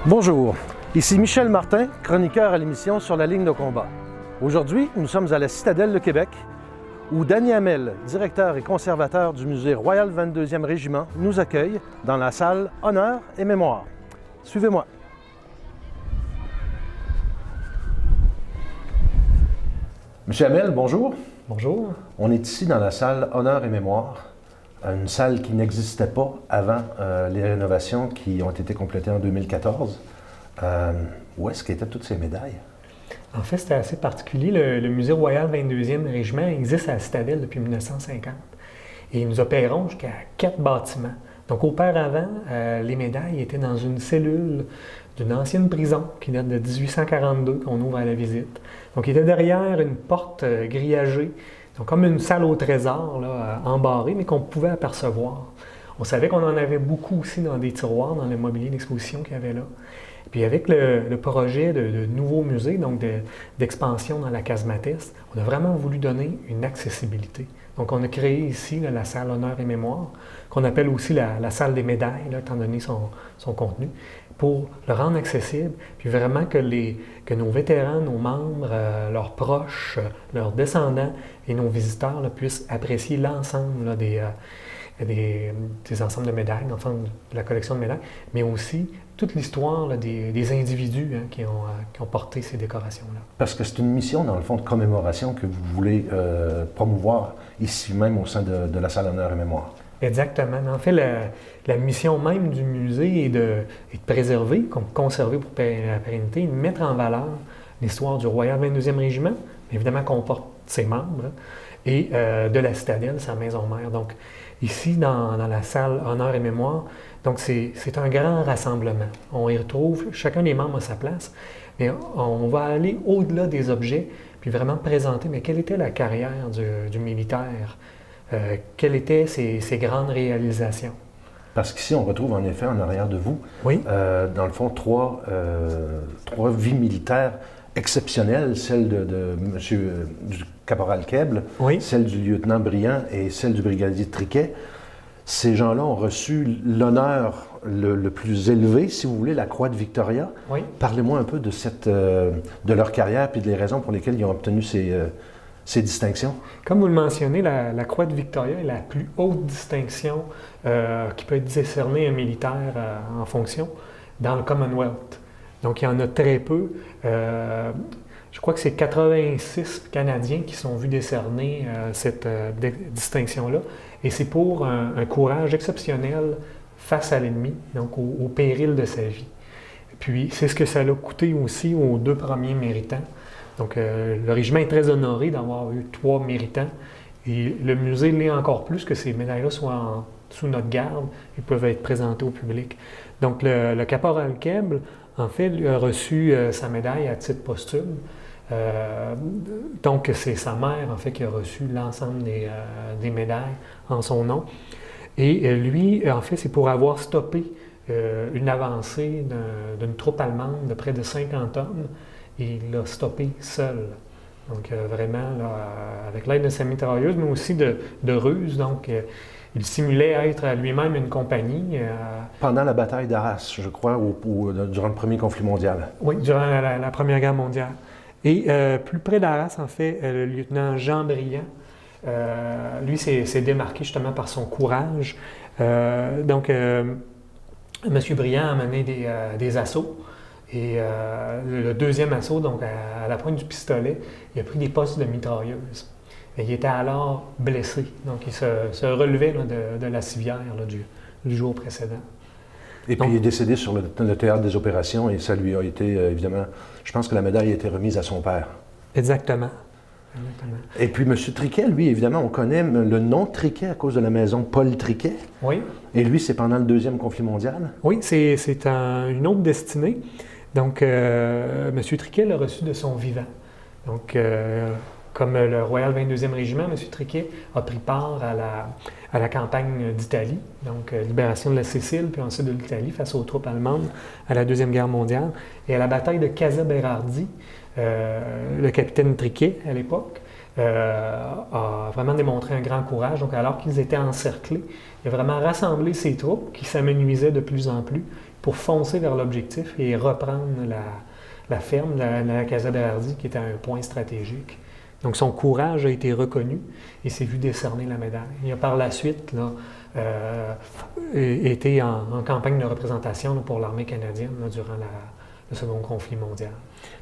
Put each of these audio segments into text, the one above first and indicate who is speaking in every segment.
Speaker 1: Bonjour, ici Michel Martin, chroniqueur à l'émission Sur la ligne de combat. Aujourd'hui, nous sommes à la Citadelle de Québec, où Danny Hamel, directeur et conservateur du musée Royal 22e Régiment, nous accueille dans la salle Honneur et Mémoire. Suivez-moi. Monsieur Hamel, bonjour.
Speaker 2: Bonjour.
Speaker 1: On est ici dans la salle Honneur et Mémoire, une salle qui n'existait pas avant les rénovations qui ont été complétées en 2014. Où est-ce qu'étaient toutes ces médailles?
Speaker 2: En fait, c'était assez particulier. Le musée Royal 22e Régiment existe à la Citadelle depuis 1950. Et nous opérons jusqu'à 4 bâtiments. Donc, auparavant, les médailles étaient dans une cellule d'une ancienne prison qui date de 1842, qu'on ouvre à la visite. Donc, il était derrière une porte grillagée, donc comme une salle au trésor, là, embarrée, mais qu'on pouvait apercevoir. On savait qu'on en avait beaucoup aussi dans des tiroirs, dans le mobilier d'exposition qu'il y avait là. Puis avec le projet de nouveau musée, donc d'expansion dans la Casmatès, on a vraiment voulu donner une accessibilité. Donc on a créé ici là, la salle Honneur et Mémoire, qu'on appelle aussi la salle des médailles, là, étant donné son contenu, pour le rendre accessible, puis vraiment que nos vétérans, nos membres, leurs proches, leurs descendants et nos visiteurs là, puissent apprécier l'ensemble là, des ensembles de médailles, enfin de la collection de médailles, mais aussi toute l'histoire là, des individus qui ont porté ces décorations-là.
Speaker 1: Parce que c'est une mission, dans le fond, de commémoration que vous voulez promouvoir ici même au sein de la salle Honneur et Mémoire.
Speaker 2: Exactement. En fait, la mission même du musée est de préserver, conserver pour la pérennité, de mettre en valeur l'histoire du Royal 22e Régiment, évidemment qu'on porte ses membres, et de la Citadelle, sa maison mère. Donc, ici, dans la salle Honneur et Mémoire, donc c'est un grand rassemblement. On y retrouve, chacun des membres à sa place, mais on va aller au-delà des objets, puis vraiment présenter, mais quelle était la carrière du militaire? Quelles étaient ses grandes réalisations?
Speaker 1: Parce qu'ici, on retrouve en effet en arrière de vous,
Speaker 2: oui.
Speaker 1: Dans le fond, trois vies militaires exceptionnelles, celle du caporal Keble,
Speaker 2: oui.
Speaker 1: Celle du lieutenant Briand et celle du brigadier Triquet. Ces gens-là ont reçu l'honneur le plus élevé, si vous voulez, la Croix de Victoria.
Speaker 2: Oui.
Speaker 1: Parlez-moi un peu de leur carrière et des raisons pour lesquelles ils ont obtenu ces distinctions.
Speaker 2: Comme vous le mentionnez, la Croix de Victoria est la plus haute distinction qui peut être décernée à un militaire en fonction dans le Commonwealth. Donc, il y en a très peu. Je crois que c'est 86 Canadiens qui sont vus décerner cette distinction-là. Et c'est pour un courage exceptionnel face à l'ennemi, donc au péril de sa vie. Puis, c'est ce que ça l'a coûté aussi aux 2 premiers méritants. Donc, le régiment est très honoré d'avoir eu 3 méritants. Et le musée l'est encore plus, que ces médailles-là soient sous notre garde et peuvent être présentées au public. Donc, le caporal Keble, en fait, lui a reçu sa médaille à titre posthume. Donc, c'est sa mère, en fait, qui a reçu l'ensemble des médailles en son nom. Et lui, en fait, c'est pour avoir stoppé une avancée d'une troupe allemande de près de 50 hommes. Et il l'a stoppé seul. Donc, vraiment, là, avec l'aide de sa mitrailleuse, mais aussi de ruse. Donc, il simulait être lui-même une compagnie.
Speaker 1: Pendant la bataille d'Arras, je crois, durant le premier conflit mondial.
Speaker 2: Oui, durant la Première Guerre mondiale. Et plus près d'Arras, en fait, le lieutenant Jean Briand, lui, s'est démarqué justement par son courage. Donc, M. Briand a mené des assauts. Et le deuxième assaut, donc à la pointe du pistolet, il a pris des postes de mitrailleuse. Et il était alors blessé. Donc, il se relevait là, de la civière là, du jour précédent.
Speaker 1: Et puis, il est décédé sur le théâtre des opérations et ça lui a été, évidemment, je pense que la médaille a été remise à son père.
Speaker 2: Exactement.
Speaker 1: Et puis, M. Triquet, lui, évidemment, on connaît le nom Triquet à cause de la maison Paul Triquet.
Speaker 2: Oui. Et
Speaker 1: lui, c'est pendant le deuxième conflit mondial.
Speaker 2: Oui, c'est une autre destinée. Donc, M. Triquet l'a reçu de son vivant. Donc, comme le Royal 22e Régiment, M. Triquet a pris part à la campagne d'Italie, donc libération de la Sicile, puis ensuite de l'Italie face aux troupes allemandes à la Deuxième Guerre mondiale. Et à la bataille de Casa Berardi, le capitaine Triquet, à l'époque, a vraiment démontré un grand courage. Donc, alors qu'ils étaient encerclés, il a vraiment rassemblé ses troupes qui s'amenuisaient de plus en plus pour foncer vers l'objectif et reprendre la ferme, la Casa Berardi, qui était un point stratégique. Donc, son courage a été reconnu et s'est vu décerner la médaille. Il a par la suite été en campagne de représentation pour l'armée canadienne durant le Second conflit mondial.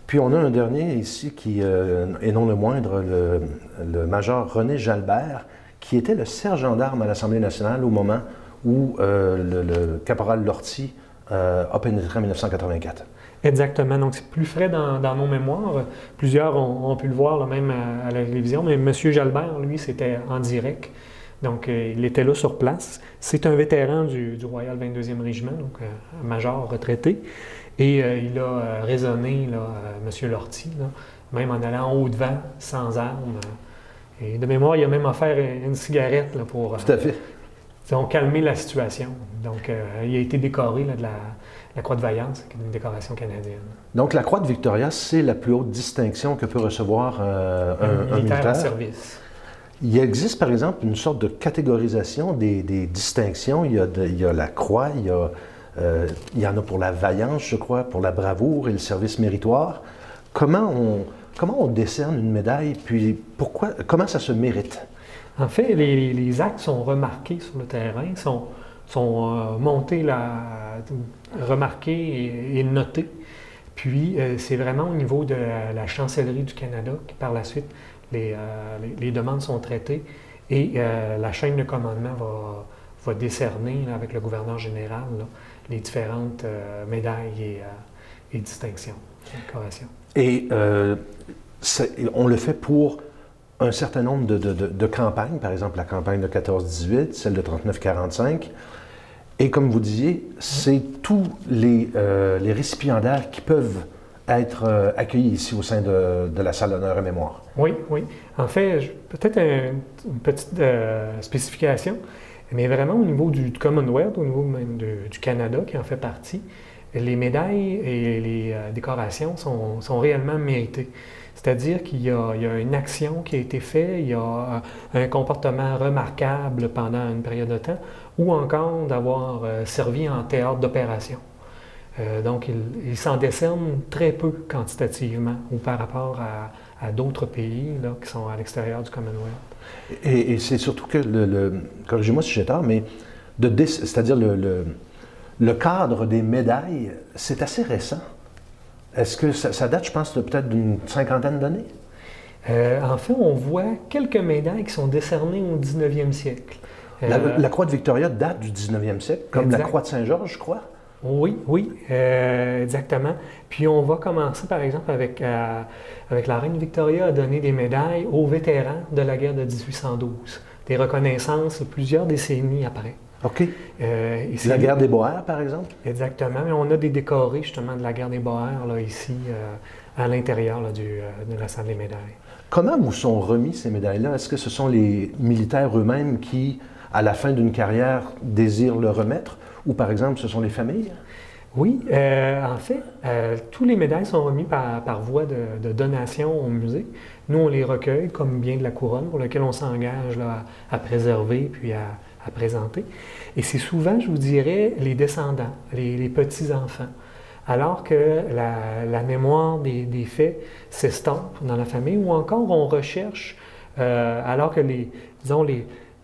Speaker 1: Puis on a un dernier ici qui est non le moindre, le major René Jalbert, qui était le sergent d'armes à l'Assemblée nationale au moment où le caporal Lortie a pénétré en 1984.
Speaker 2: Exactement. Donc, c'est plus frais dans nos mémoires. Plusieurs ont pu le voir là, même à la télévision, mais M. Jalbert, lui, c'était en direct. Donc, il était là sur place. C'est un vétéran du Royal 22e Régiment, donc un major retraité. Et il a raisonné, M. Lortie, même en allant en haut de vent, sans armes. Et de mémoire, il a même offert une cigarette pour
Speaker 1: Tout à fait.
Speaker 2: disons, calmer la situation. Donc, il a été décoré de la Croix de Vaillance, qui est une décoration canadienne.
Speaker 1: Donc, la Croix de Victoria, c'est la plus haute distinction que peut recevoir un militaire
Speaker 2: en service.
Speaker 1: Il existe, par exemple, une sorte de catégorisation des distinctions. Il y a la croix, il y en a pour la vaillance, je crois, pour la bravoure et le service méritoire. Comment on décerne une médaille, puis comment ça se mérite?
Speaker 2: En fait, les actes sont remarqués sur le terrain, sont montés, remarqués et notés. Puis, c'est vraiment au niveau de la Chancellerie du Canada qui, par la suite, les demandes sont traitées et la chaîne de commandement va décerner, avec le gouverneur général, les différentes médailles et distinctions, décorations.
Speaker 1: Et on le fait pour un certain nombre de campagnes, par exemple la campagne de 14-18, celle de 39-45. Et comme vous disiez, c'est tous les récipiendaires qui peuvent être accueillis ici au sein de la salle d'honneur et mémoire.
Speaker 2: Oui, oui. En fait, peut-être une petite spécification, mais vraiment au niveau du Commonwealth, au niveau même du Canada qui en fait partie, les médailles et les décorations sont réellement méritées. C'est-à-dire qu'il y a une action qui a été faite, il y a un comportement remarquable pendant une période de temps, ou encore d'avoir servi en théâtre d'opération. Donc, il s'en décerne très peu quantitativement ou par rapport à d'autres pays qui sont à l'extérieur du Commonwealth.
Speaker 1: Et c'est surtout que, corrigez-moi si j'ai tort, mais c'est-à-dire le cadre des médailles, c'est assez récent. Est-ce que ça date, je pense, peut-être d'une 50aine d'années?
Speaker 2: En fait, on voit quelques médailles qui sont décernées au 19e siècle.
Speaker 1: La Croix de Victoria date du 19e siècle, comme la Croix de Saint-Georges, je crois?
Speaker 2: Oui, exactement. Puis on va commencer, par exemple, avec la reine Victoria à donner des médailles aux vétérans de la guerre de 1812. Des reconnaissances plusieurs décennies après.
Speaker 1: OK. La guerre des Boers, par exemple?
Speaker 2: Exactement. Mais on a des décorés, justement, de la guerre des Boers, ici, à l'intérieur de la salle des médailles.
Speaker 1: Comment vous sont remis ces médailles-là? Est-ce que ce sont les militaires eux-mêmes qui, à la fin d'une carrière, désirent le remettre? Ou, par exemple, ce sont les familles?
Speaker 2: Oui. En fait, tous les médailles sont remis par voie de donation au musée. Nous, on les recueille comme bien de la couronne, pour lequel on s'engage à préserver puis à présenter. Et c'est souvent, je vous dirais, les descendants, les petits-enfants. Alors que la mémoire des faits s'estompe dans la famille, ou encore on recherche, alors que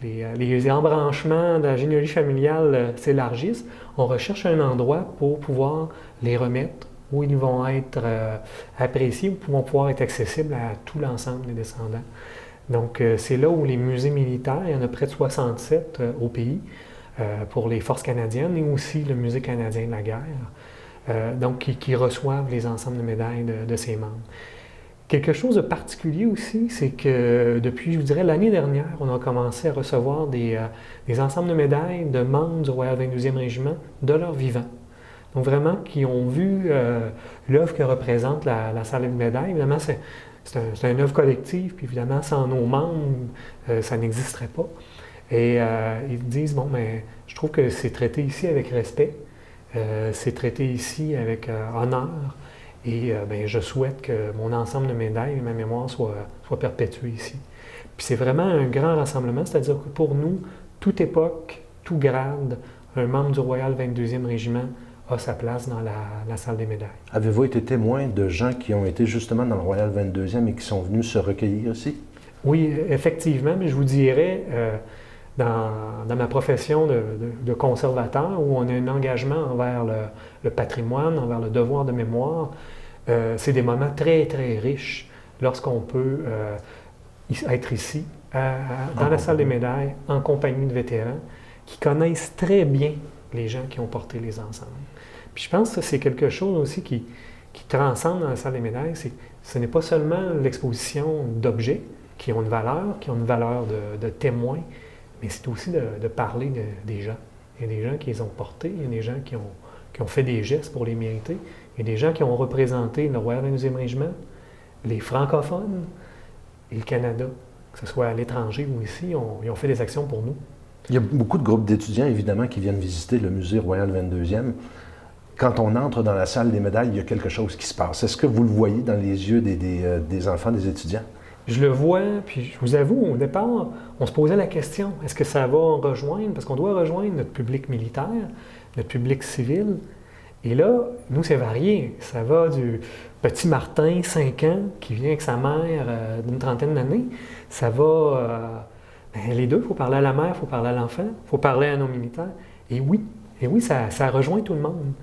Speaker 2: les embranchements de la généalogie familiale s'élargissent, on recherche un endroit pour pouvoir les remettre, où ils vont être appréciés, où ils vont pouvoir être accessibles à tout l'ensemble des descendants. Donc, c'est là où les musées militaires, il y en a près de 67 au pays, pour les forces canadiennes, et aussi le Musée canadien de la guerre, donc qui reçoivent les ensembles de médailles de ses membres. Quelque chose de particulier aussi, c'est que depuis, je vous dirais, l'année dernière, on a commencé à recevoir des ensembles de médailles de membres du Royal 22e Régiment de leur vivant. Donc vraiment, qui ont vu l'œuvre que représente la salle de médailles. Évidemment, c'est une œuvre collective, puis évidemment, sans nos membres, ça n'existerait pas. Et ils disent, bon, mais je trouve que c'est traité ici avec respect, c'est traité ici avec honneur, Et ben, je souhaite que mon ensemble de médailles et ma mémoire soient perpétués ici. Puis c'est vraiment un grand rassemblement, c'est-à-dire que pour nous, toute époque, tout grade, un membre du Royal 22e Régiment a sa place dans la salle des médailles.
Speaker 1: Avez-vous été témoin de gens qui ont été justement dans le Royal 22e et qui sont venus se recueillir ici?
Speaker 2: Oui, effectivement, mais je vous dirais, dans ma profession de conservateur, où on a un engagement envers le patrimoine, envers le devoir de mémoire, c'est des moments très, très riches lorsqu'on peut être ici, dans la salle des médailles, en compagnie de vétérans qui connaissent très bien les gens qui ont porté les ensembles. Puis je pense que c'est quelque chose aussi qui transcende dans la salle des médailles, ce n'est pas seulement l'exposition d'objets qui ont une valeur de témoins, mais c'est aussi de parler des gens. Il y a des gens qui les ont portés, il y a des gens qui ont fait des gestes pour les mériter, il y a des gens qui ont représenté le Royal 22e Régiment, les francophones et le Canada, que ce soit à l'étranger ou ici, ils ont fait des actions pour nous.
Speaker 1: Il y a beaucoup de groupes d'étudiants, évidemment, qui viennent visiter le musée Royal 22e. Quand on entre dans la salle des médailles, il y a quelque chose qui se passe. Est-ce que vous le voyez dans les yeux des enfants, des étudiants?
Speaker 2: Je le vois, puis je vous avoue, au départ, on se posait la question, est-ce que ça va rejoindre? Parce qu'on doit rejoindre notre public militaire, notre public civil. Et là, nous, c'est varié. Ça va du petit Martin, 5 ans, qui vient avec sa mère d'une trentaine d'années. Ça va... les deux, il faut parler à la mère, il faut parler à l'enfant, il faut parler à nos militaires. Et oui, ça rejoint tout le monde.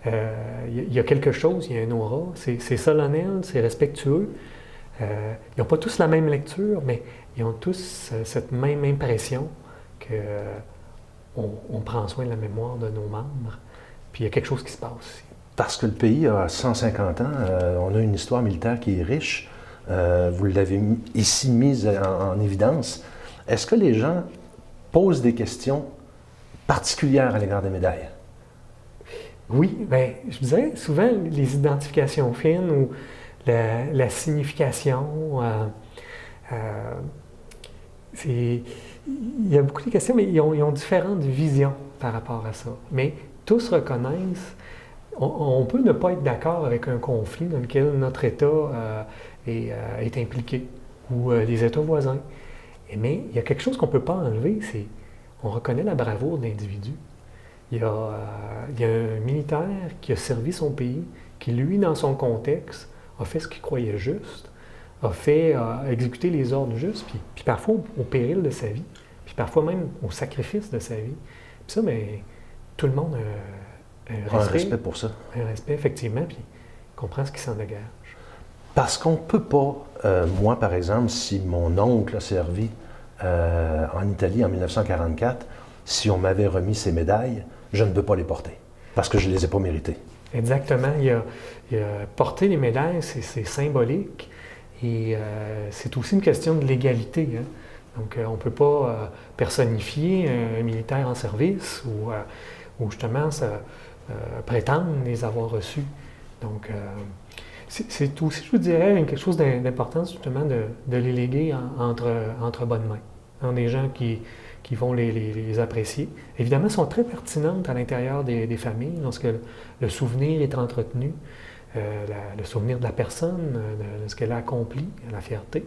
Speaker 2: Il y a quelque chose, il y a un aura, c'est solennel, c'est respectueux. Ils n'ont pas tous la même lecture, mais ils ont tous cette même impression qu'on prend soin de la mémoire de nos membres. Puis il y a quelque chose qui se passe aussi.
Speaker 1: Parce que le pays a 150 ans, on a une histoire militaire qui est riche. Vous l'avez ici mise en évidence. Est-ce que les gens posent des questions particulières à l'égard des médailles?
Speaker 2: Oui, bien, je dirais souvent les identifications fines ou la signification. Il y a beaucoup de questions, mais ils ont différentes visions par rapport à ça. Mais tous reconnaissent, on peut ne pas être d'accord avec un conflit dans lequel notre État est impliqué, ou les États voisins. Mais il y a quelque chose qu'on ne peut pas enlever, c'est on reconnaît la bravoure de l'individu. Il y a un militaire qui a servi son pays, qui, lui, dans son contexte, a fait ce qu'il croyait juste, a exécuté les ordres justes, puis parfois au péril de sa vie, puis parfois même au sacrifice de sa vie. Puis ça, mais tout le monde a un respect
Speaker 1: pour ça.
Speaker 2: Un respect, effectivement, puis comprend ce qui s'en dégage.
Speaker 1: Parce qu'on ne peut pas, moi par exemple, si mon oncle a servi en Italie en 1944, si on m'avait remis ces médailles, je ne peux pas les porter, parce que je ne les ai pas méritées.
Speaker 2: Exactement. Porter les médailles, c'est symbolique et c'est aussi une question de légalité. Hein? Donc, on ne peut pas personnifier un militaire en service ou justement prétendre les avoir reçus. Donc, c'est aussi, je vous dirais, quelque chose d'important, justement, de les léguer entre bonnes mains. Hein, des gens qui vont les apprécier. Évidemment, elles sont très pertinentes à l'intérieur des familles lorsque le souvenir est entretenu, le souvenir de la personne, de ce qu'elle a accompli, la fierté.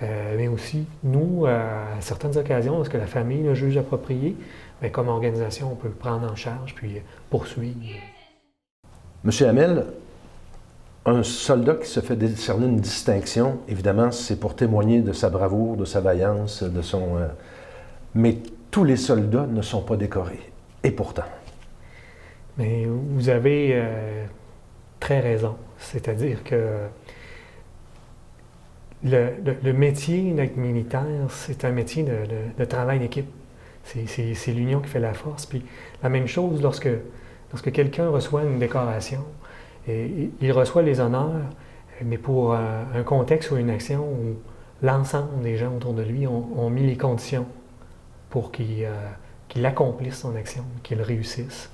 Speaker 2: Mais aussi, nous, à certaines occasions, lorsque la famille le juge approprié, bien, comme organisation, on peut le prendre en charge puis poursuivre.
Speaker 1: Monsieur Hamel, un soldat qui se fait décerner une distinction, évidemment, c'est pour témoigner de sa bravoure, de sa vaillance, de son... Mais tous les soldats ne sont pas décorés. Et pourtant.
Speaker 2: Mais vous avez très raison. C'est-à-dire que le métier d'être militaire, c'est un métier de travail d'équipe. C'est l'union qui fait la force. Puis la même chose lorsque quelqu'un reçoit une décoration, il reçoit les honneurs, mais pour un contexte ou une action où l'ensemble des gens autour de lui ont mis les conditions pour qu'il accomplisse son action, qu'il réussisse.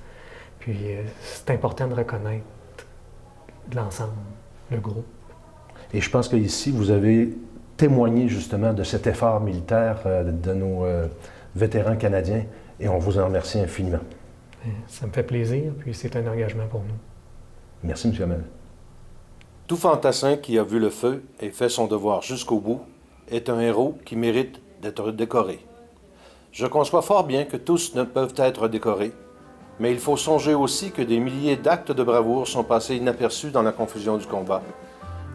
Speaker 2: Puis c'est important de reconnaître l'ensemble, le groupe.
Speaker 1: Et je pense qu'ici, vous avez témoigné justement de cet effort militaire de nos vétérans canadiens et on vous en remercie infiniment.
Speaker 2: Ça me fait plaisir, puis c'est un engagement pour nous.
Speaker 1: Merci, M. Hamel. Tout fantassin qui a vu le feu et fait son devoir jusqu'au bout est un héros qui mérite d'être décoré. Je conçois fort bien que tous ne peuvent être décorés, mais il faut songer aussi que des milliers d'actes de bravoure sont passés inaperçus dans la confusion du combat.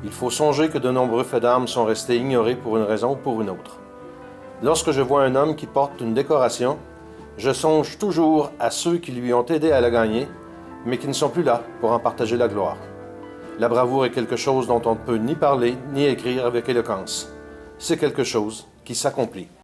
Speaker 1: Il faut songer que de nombreux faits d'armes sont restés ignorés pour une raison ou pour une autre. Lorsque je vois un homme qui porte une décoration, je songe toujours à ceux qui lui ont aidé à la gagner, mais qui ne sont plus là pour en partager la gloire. La bravoure est quelque chose dont on ne peut ni parler ni écrire avec éloquence. C'est quelque chose qui s'accomplit.